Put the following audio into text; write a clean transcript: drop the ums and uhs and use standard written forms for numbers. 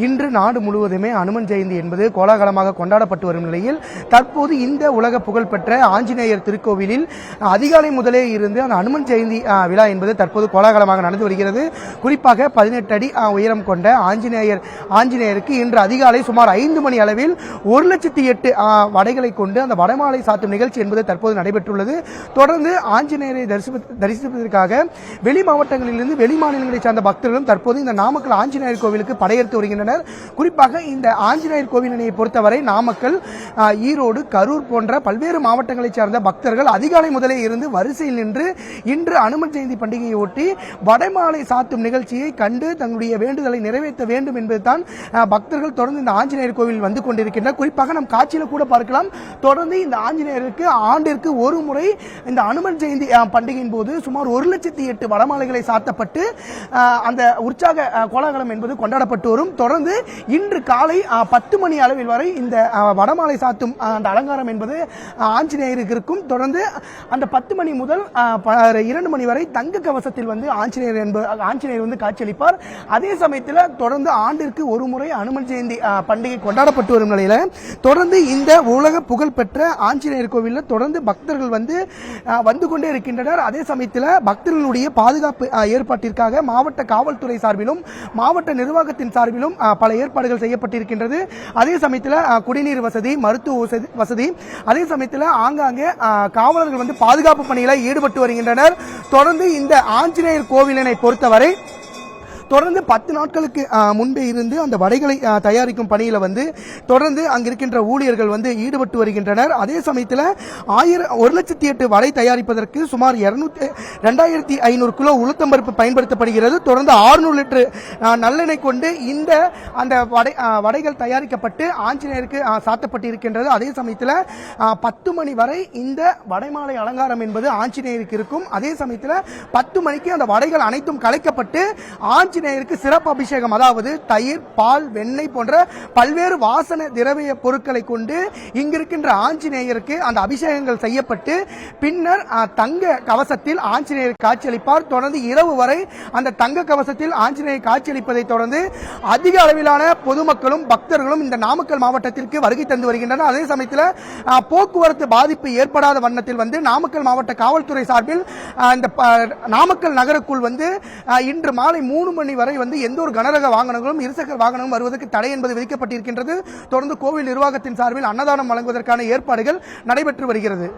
இன்று நாடு முழுவதுமே அனுமன் ஜெயந்தி என்பது கோலாகலமாக கொண்டாடப்பட்டு வரும் நிலையில் தற்போது இந்த உலக புகழ்பெற்ற ஆஞ்சநேயர் திருக்கோவிலில் அதிகாலை முதலே இருந்து அந்த அனுமன் ஜெயந்தி விழா என்பது தற்போது கோலாகலமாக நடந்து வருகிறது. குறிப்பாக 18 அடி உயரம் கொண்ட ஆஞ்சநேயருக்கு இன்று அதிகாலை சுமார் 5 மணி அளவில் 1,08,000 வடைகளை கொண்டு அந்த வடமாலை சாத்தும் நிகழ்ச்சி என்பது தற்போது நடைபெற்றுள்ளது. தொடர்ந்து ஆஞ்சநேயரை தரிசிப்பதற்காக வெளி மாவட்டங்களிலிருந்து வெளி மாநிலங்களைச் சார்ந்த பக்தர்களும் தற்போது இந்த நாமக்கல் ஆஞ்சநேயர் கோவிலுக்கு படையெடுத்து வருகின்றனர். குறிப்பாக இந்த ஆஞ்சநேயர் கோவிலினை பொறுத்தவரை நாமக்கல், ஈரோடு, கரூர் போன்ற பல்வேறு மாவட்டங்களைச் சார்ந்த பக்தர்கள் அதிகாலை முதலே இருந்து வரிசையில் நின்று இன்று அனுமன் ஜெயந்தி பண்டிகையை ஒட்டி வடமாலை சாத்தும் நிகழ்ச்சியை கண்டு தங்களுடைய வேண்டுதலை நிறைவேற்ற வேண்டும் என்பதுதான் பக்தர்கள் தொடர்ந்து இந்த ஆஞ்சநேயர் கோவில் வந்து கொண்டிருக்கின்றனர். குறிப்பாக நம் காட்சியில் கூட பார்க்கலாம். தொடர்ந்து இந்த ஆஞ்சநேயருக்கு ஆண்டிற்கு ஒரு முறை இந்த அனுமன் ஜெயந்தி பண்டிகையின் போது சுமார் 1,08,000 வடமாலைகளை சாத்தப்பட்டு அந்த உற்சாக கோலாகலம் என்பது கொண்டாடப்பட்டு வரும். தொடர்ந்து இன்று காலை 10 மணி அளவில் வரை இந்த வடமாலை சாத்தும் அந்த அலங்காரம் என்பது ஆஞ்சநேயருக்கு இருக்கும். தொடர்ந்து அந்த 10 மணி முதல் 2 மணி வரை தங்க கவசத்தில் வந்து ஆஞ்சநேயர் வந்து காட்சியளிப்பார். அதே சமயத்தில் தொடர்ந்து ஆண்டிற்கு ஒரு முறை அனுமன் ஜெயந்தி பண்டிகை கொண்டாடப்பட்டு வரும் நிலையில தொடர்ந்து இந்த உலக புகழ்பெற்ற ஆஞ்சநேயர் கோவிலில் தொடர்ந்து பக்தர்கள் வந்து கொண்டே இருக்கின்றனர். அதே சமயத்தில் பக்தர்களுடைய பாதுகாப்பு ஏற்பாட்டிற்காக மாவட்ட காவல்துறை சார்பிலும் மாவட்ட நிர்வாகத்தின் சார்பிலும் பல ஏற்பாடுகள் செய்யப்பட்டிருக்கின்றது. அதே சமயத்தில் குடிநீர் வசதி, மருத்துவ வசதி, அதே சமயத்தில் ஆங்காங்கே காவலர்கள் வந்து பாதுகாப்பு பணியில் ஈடுபட்டு வருகின்றனர். தொடர்ந்து இந்த ஆஞ்சநேயர் கோவிலினை பொறுத்தவரை தொடர்ந்து 10 நாட்களுக்கு முன்பே இருந்து அந்த வடைகளை தயாரிக்கும் பணியில் வந்து தொடர்ந்து அங்கிருக்கின்ற ஊழியர்கள் வந்து ஈடுபட்டு வருகின்றனர். அதே சமயத்தில் 1,08,000 வடை தயாரிப்பதற்கு சுமார் 2,500 கிலோ உளுத்தம்பருப்பு பயன்படுத்தப்படுகிறது. தொடர்ந்து 600 லிட்டர் நல்லெண்ணெய் கொண்டு அந்த வடைகள் தயாரிக்கப்பட்டு ஆஞ்சநேயருக்கு சாத்தப்பட்டிருக்கின்றது. அதே சமயத்தில் 10 மணி வரை இந்த வடைமாலை அலங்காரம் என்பது ஆஞ்சநேயருக்கு இருக்கும். அதே சமயத்தில் 10 மணிக்கு அந்த வடைகள் அனைத்தும் கலைக்கப்பட்டு ஆஞ்சநேயருக்கு சிறப்பு அபிஷேகம், அதாவது தயிர், பால், வெண்ணெய் போன்ற பல்வேறு வாசன திரவிய பொருட்களை கொண்டு இங்கிருக்கின்ற ஆஞ்சநேயருக்கு அந்த அபிஷேகங்கள் செய்யப்பட்டு பின்னர் தங்க கவசத்தில் ஆஞ்சநேயர் காட்சியளிப்பார். தொடர்ந்து இரவு வரை அந்த தங்க கவசத்தில் ஆஞ்சநேயர் காட்சியளிப்பதை தொடர்ந்து அதிக அளவிலான பொதுமக்களும் பக்தர்களும் இந்த நாமக்கல் மாவட்டத்திற்கு வருகை தந்து வருகின்றனர். அதே சமயத்தில் போக்குவரத்து பாதிப்பு ஏற்படாத வண்ணத்தில் வந்து நாமக்கல் மாவட்ட காவல்துறை சார்பில் இந்த நாமக்கல் நகருக்குள் வந்து இன்று மாலை 3 மணி வரை வந்து எந்த ஒரு கனரக வாகனங்களும் இருசக்கர வாகனங்களும் வருவதற்கு தடை என்பது விதிக்கப்பட்டிருக்கின்றது. தொடர்ந்து கோவில் நிர்வாகத்தின் சார்பில் அன்னதானம் வழங்குவதற்கான ஏற்பாடுகள் நடைபெற்று வருகிறது.